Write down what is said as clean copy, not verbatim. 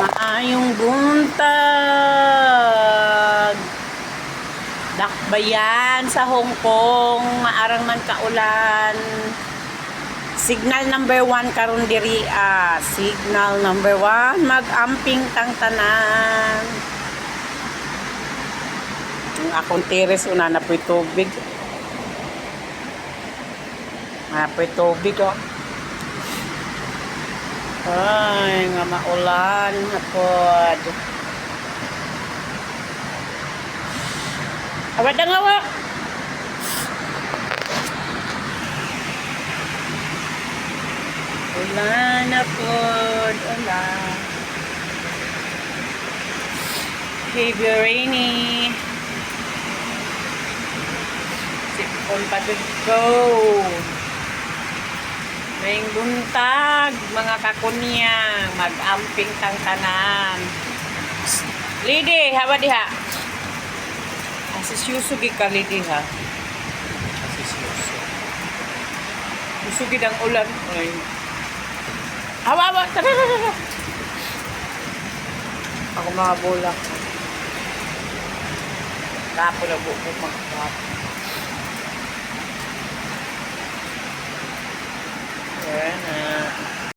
Maayong buntag. Dakbayan sa Hong Kong. Maarang man kaulan. Signal number 1 karon diri. Signal number 1. Mag-amping tang tanan. Ang akong teres una na po'y tubig. Na po'y tubig oh. Ay, nga maulan hapon. Awat ang awa. Ulan hapon, ulan. Heavy rainy. Sipon pa go. Maying buntag, mga kakunya, mag-amping tang tanan. Lidi, hawa diha. Asisyoso ka, Lidi, ha? Asisyoso. Usugid ang ulan. Ay. Hawa. Tara. Ako mga bola. Kapo na buko mga kapo. Ayan na.